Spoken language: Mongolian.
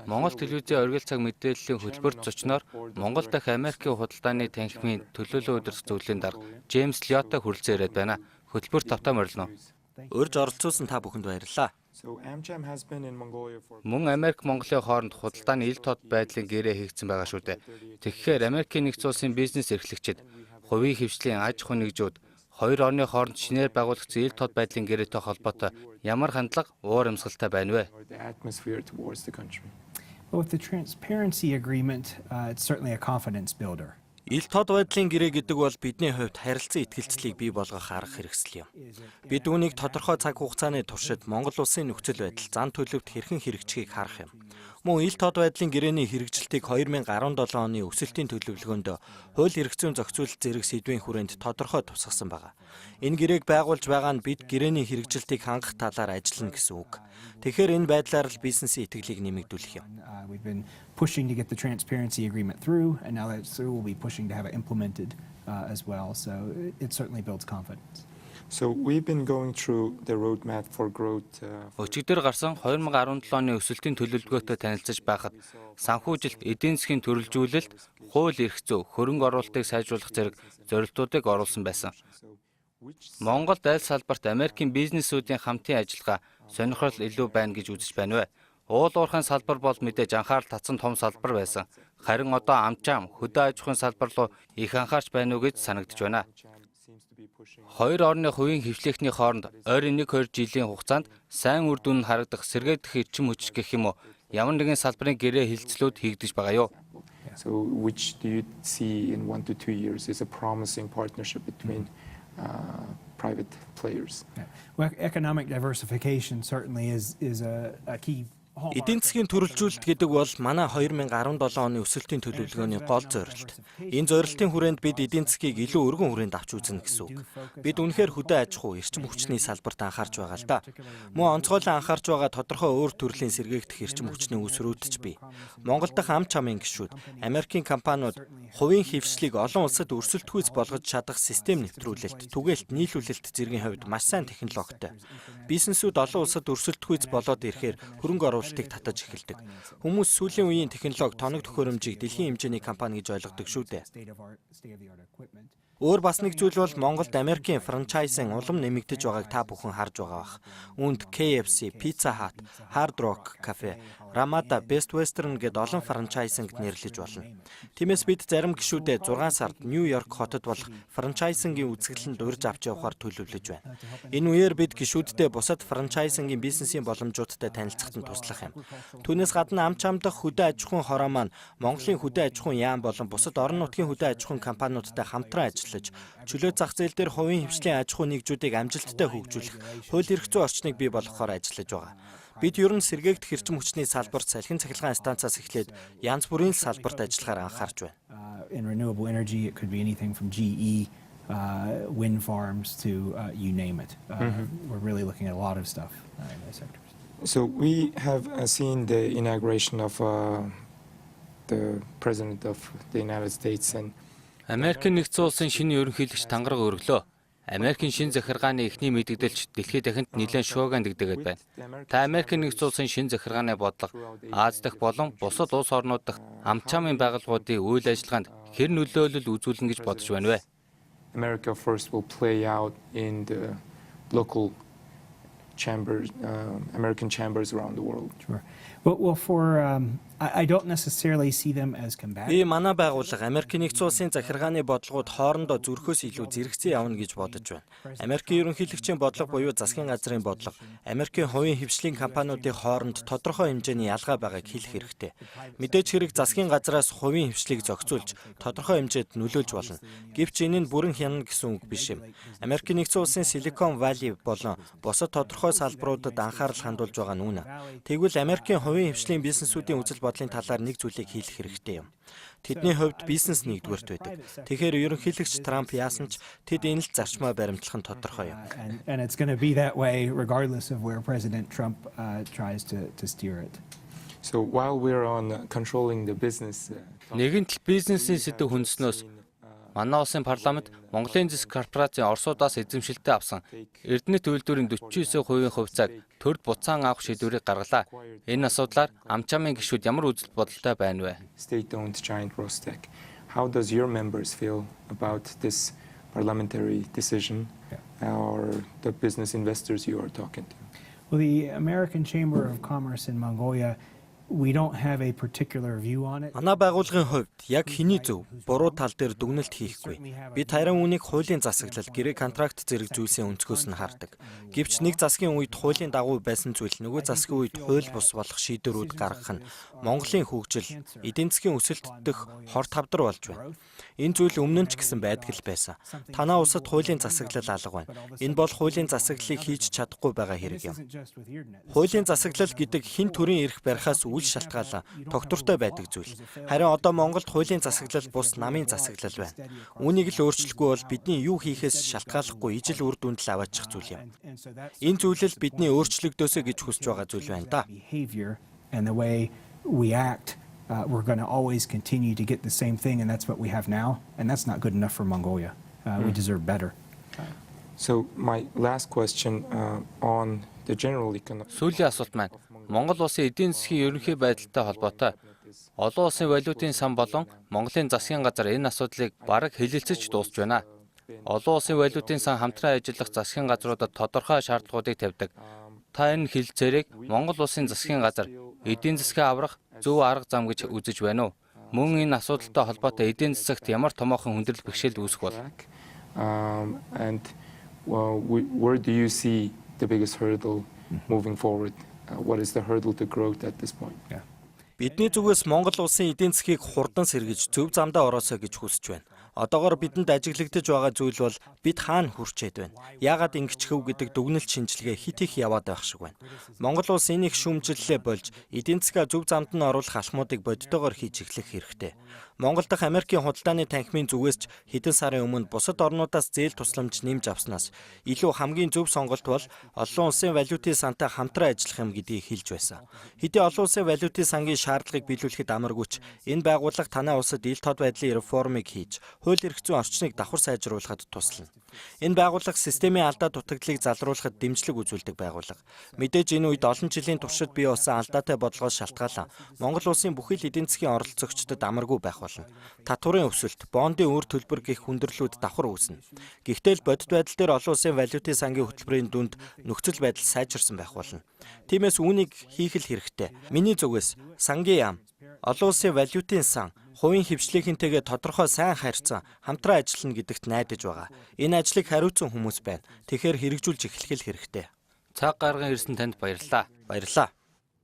Монгол телевизийн оргил цаг мэдээллийн хөтөлбөр зочноор Монгол дахь Америкийн худалдааны танхимын төлөөлөл удирдах зөвлөлийн дарга Джеймс Лиотта хүрэлцэн ирээд байна. Хөтөлбөр тавтаа морилно. Урьж оролцуулсан та бүхэнд баярлалаа. Мөн Америк Монголын хооронд худалдааны ил тод байдлын гэрээ хийгдсэн байгаа шүү дээ. Тэгэхээр Америкийн нэгдсэн улсын бизнес эрхлэгчид, хувийн хвшлийн аж ахуйн нэгжүүд, хоёр орны хооронд шинээр байгуулагдсан ил тод байдлын гэрээтэй холбоотой ямар хандлага, уур амьсгалтай байна вэ? With the transparency agreement, it's certainly a confidence builder. Ил тод байдлын гэрээ гэдэг бол бидний хувьд харилцан итгэлцлийг бий болгох арга хэрэгсэл юм. Бид үүнийг тодорхой цаг хугацааны туршид Монгол улсын нөхцөл байдал, зан төлөвт хэрхэн хэрэгжихийг харах юм. Мөн ил тод байдлын гэрээний хэрэгжилтийг 2017 оны өсөлтийн төлөвлөгөөнд хууль эрх зүйн зохицуулалт зэрэг сэдвийн хүрээнд тодорхой тусгасан байна. Энэ гэрээг байгуулж байгаа нь бид гэрээний хэрэгжилтийг хангах талаар ажиллана гэсэн үг. Тэгэхээр энэ байдлаар л бизнесийн итгэлийг нэмэгдүүлэх юм. We've been pushing to get the transparency agreement through, and now that it's through, we'll be pushing to have it implemented as well. So it certainly builds confidence. So we've been going through the roadmap for growth. Өчигдөр гарсан 2017 оны өсөлтийн төлөвлөгөөтэй танилцж байхад санхүүжилт, эдийн засгийн төрөлжүүлэлт, хууль эрх зүй, хөрөнгө оруулалтыг сайжруулах зэрэг зорилтуудыг оруулсан байсан. Монголд аль салбарт Америкийн бизнесүүдийн хамтын ажиллагаа сонирхол илүү байна гэж үзэж байна вэ? Уул уурхайн салбар бол мэдээж анхаарал татсан том салбар байсан. Харин одоо амчаам, хөдөө аж ахуйн салбар руу их анхаарч байна уу гэж санагдаж байна. Хоёр орны хувийн хвшлийнхний хооронд ойрын 1-2 жилийн хугацаанд сайн үр дүн харагдах сэргээгдэх эрчим хүч гэх юм уу? Ямар нэгэн салбарын гэрээ хилцлүүд хийгдэж байгаа юу? So which do you see in 1 to 2 years is a promising partnership between private players? Well, economic diversification certainly is a key. Эдийн засгийн төрөлжүүлэлт гэдэг бол манай 2017 оны өсөлтийн төлөвлөгөөний гол зорилт. Энэ зорилтын хүрээнд бид эдийн засгийг илүү өргөн хүрээнд авч үзнэ гэсэн үг. Бид үнэхээр хөдөө аж ахуй, эрчим хүчний салбарт анхаарч байгаа л да. Мөн онцгойлон анхаарч байгаа тодорхой өөр төрлийн сэргээгдэх эрчим хүчний үсрүүд ч бий. Монгол дахь ам чамын гишүүд, Америкийн компаниуд хувийн хвшлийг олон улсад өрсөлдөхүйц болгож чадах систем нэвтрүүлэлт, түгээлт, нийлүүлэлт зэргийн хувьд маш сайн технологитой. Бизнесүүд олон улсад өрсөлдөхүйц болоод ирэхээр хөрөнгө оруулалтыг татаж эхэлдэг. Хүмүүс сүүлийн үеийн технологи, тоног төхөөрөмжийг дэлхийн хэмжээний компани гэж ойлгодог шүү дээ. Өөр бас нэг зүйл бол Монголд Америкийн франчайзын улам нэмэгдэж байгааг та бүхэн харж байгаа бах. Үүнд KFC, Pizza Hut, Hard Rock Cafe, Ramada, Best Western гэд олон франчайзинг нэрлэж болно. Тиймээс бид зарим гишүүдэд 6 сард Нью-Йорк хотод болох франчайзингийн үзэсгэлэнд урьж авч явахаар төлөвлөж байна. Энэ үеэр бид гишүүддээ бусад франчайзингийн бизнесийн боломжуудтай танилцахад нь туслах юм. Түүнээс гадна ам чамдах хөдөө аж ахуйн хороо маань Монголын хөдөө аж ахуйн яам болон бусад орон нутгийн хөдөө аж ахуйн компаниудтай хамтран ажиллаж, чөлөө зах зээл дээр хувийн хвшлийн аж ахуйн нэгжүүдийг амжилттай хөгжүүлэх, хууль эрх зүйн орчныг бий болгохоор ажиллаж байгаа. Бид ер нь сэргээгдэх эрчим хүчний салбарт салхин цахилгаан станцаас эхлээд янз бүрийн салбарт ажиллахаар анхаарч байна. In renewable energy, it could be anything from GE, wind farms to you name it. We're really looking at a lot of stuff in those sectors. So we have seen the inauguration of the President of the United States and Америкийн нэгдсэн улсын шинэ ерөнхийлөгч тангараг өргөлөө. Америкийн шинэ захиргааны эхний мэдэгдэлч дэлхийд дахинд нэлээд шуугиан дэгдэгэд байна. Та Америкийн нэгдсэн улсын шинэ захиргааны бодлого Аз дахь болон бусад улс орнууд дахь амчаамын байгууллагуудын үйл ажиллагаанд хэр нөлөөлөл үзүүлнэ гэж бодож байна вэ? America first will play out in the local chambers, American chambers around the world. Sure. Well, I don't necessarily see them as combative. Би манай байгууллага Америкийн нэгдсэн улсын захиргааны бодлогууд хоорондоо зүрхөөс илүү зэрэгцээ явна гэж бодож байна. Америкийн ерөнхийлөгчийн бодлого буюу засгийн газрын бодлого, Америкийн хувийн хвшлийн компаниудын хооронд тодорхой хэмжээний ялгаа байгааг хэлэх хэрэгтэй. Мэдээж хэрэг засгийн газраас хувийн хвшлийг зохицуулж тодорхой хэмжээнд нөлөөлж болно. Гэвч энэ нь бүрэн хянана гэсэн үг биш юм. Америкийн нэгдсэн улсын Silicon Valley болон бусад тодорхой салбаруудад анхаарал хандуулж байгаа нь үнэ. Тэгвэл Америкийн хувийн хвшлийн бизнесүүдийн үзэл бодлын талаар нэг зүйлийг хэлэх хэрэгтэй юм. Тэдний хувьд бизнес нэгдүгээрт байдаг. Тэгэхээр ерөнхийлөгч Трамп яасан ч тэд энэ л зарчмаа баримтлах нь тодорхой юм. And it's going to be that way regardless of where President Trump tries to steer it. So while we're on controlling the business, Нэгэнт бизнесийн сэдв хүнснөөс Манай улсын парламент Монголын засаг корпорацийн Оросуудаас эзэмшилтэд авсан Эрдэнэт үйлдвэрийн 49% хувьцааг төрд буцаан авах шийдвэрийг гаргалаа. Энэ асуудлаар Амчамын гишүүд ямар үзэл бодолтой байна вэ? State-owned giant Rostec. How does your members feel about this parliamentary decision or the business investors you are talking to? Well, the American Chamber of Commerce in Mongolia, we don't have a particular view on it. Манай байгууллагын хувьд яг хэний зөв, буруу тал дээр дүгнэлт хийхгүй. Бид харин үүнийг хуулийн засаглал, гэрээ контракт зэрэг зүйлсийн өнцгөөс нь хардаг. Гэвч нэг засгийн үед хуулийн дагуу байсан зүйл нөгөө засгийн үед хууль бус болох шийдвэрүүд гаргах нь Монголын хөгжил, эдийн засгийн өсөлт дэх хор тавдар болж байна. Энэ зүйл өмнө нь ч гэсэн байдаг л байсан. Танаа улсад хуулийн засаглал алга байна. Энэ бол хуулийн засаглалыг хийж чадахгүй байгаа хэрэг юм. Хуулийн засаглал гэдэг хэн төрийн эрх барихаас үл шалтгаалan тогтвортой байдаг зүйл. Харин одоо Монголд хуулийн засаглал бус намын засаглал байна. Үүнийг л өөрчлөхгүй бол бидний юу хийхээс шалтгааллахгүй ижил үр дүнд л аваачих зүйл юм. Энэ зүйл л бидний өөрчлөгдөөсэй гэж хүсэж байгаа зүйл байна да. And the way we act, we're going to always continue to get the same thing, and that's what we have now, and that's not good enough for Mongolia. We deserve better. So my last question on the general economic. Сүүлийн асуулт маань Монгол улсын эдийн засгийн ерөнхий байдалтай холбоотой. Олон улсын валютын сан болон Монголын засгийн газар энэ асуудлыг бараг хэлэлцэж дуусч байна. Олон улсын валютын сан хамтран ажиллах засгийн газруудад тодорхой шаардлагуудыг тавьдаг. Та энэ хэлэлцээрийг Монгол улсын засгийн газар эдийн засгийн аврах зөв арга зам гэж үзэж байна уу? Мөн энэ асуудалтай холбоотой эдийн засагт ямар томоохон хүндрэл бэрхшээл үүсэх бол? And where do you see the biggest hurdle moving forward? What is the hurdle to growth at this point? Бидний зүгээс Монгол улсын эдийн засгийг хурдан сэргийж зөв замдаа ороосоо гэж хүсэж байна. Одоогоор бидэнд ажиглагдаж байгаа зүйл бол бид хаана хүрчээд байна. Яагаад ингэчхэв гэдэг дүгнэлт шинжилгээ хит их яваад байх шиг байна. Монгол улс энийг шүүмжлэлээ болж эдийн засгаа зөв замд нь оруулах алхмуудыг бодитоогоор хийж эхлэх хэрэгтэй. Монгол дахь Америкийн худалдааны танхимын зүгээс ч хэдэн сарын өмнө бусад орнуудаас зээл тусламж нэмж авснаас илүү хамгийн зөв сонголт бол олон улсын валютын сантай хамтран ажиллах юм гэдгийг хэлж байсан. Хэдий олон улсын валютын сангийн шаардлагыг биелүүлэхэд амаргүй ч энэ байгууллага танай улсад ил тод байдлын реформыг хийж хууль эрх зүйн орчныг давхар сайжруулахад туслана. Энэ байгууллага системийн алдаа дутагдлыг залруулахад дэмжлэг үзүүлдэг байгууллага. Мэдээж энэ үед олон жилийн туршид бий болсон алдаатай бодлогоос шалтгаалan Монгол улсын бүхий л эдийн засгийн оролцогчдод амаргүй байх болно. Татварын өсөлт, бондын үр төлбөр гэх хүндрэлүүд давхар үүснэ. Гэхдээ л бодит байдал дээр олон улсын валютын сангийн хөтөлбөрийн дүнд нөхцөл байдал сайжирсан байх болно. Тиймээс үүнийг хийх л хэрэгтэй. Миний зүгээс сангийн яам, олон улсын валютын сан хувийн хвшлийнхэнтэйгээ тодорхой сайн харьцан хамтран ажиллана гэдэгт найдаж байгаа. Энэ ажлыг хариуцсан хүмүүс байна. Тэгэхээр хэрэгжүүлж эхлэх л хэрэгтэй. Цаг гарган ирсэн танд баярлалаа. Баярлалаа.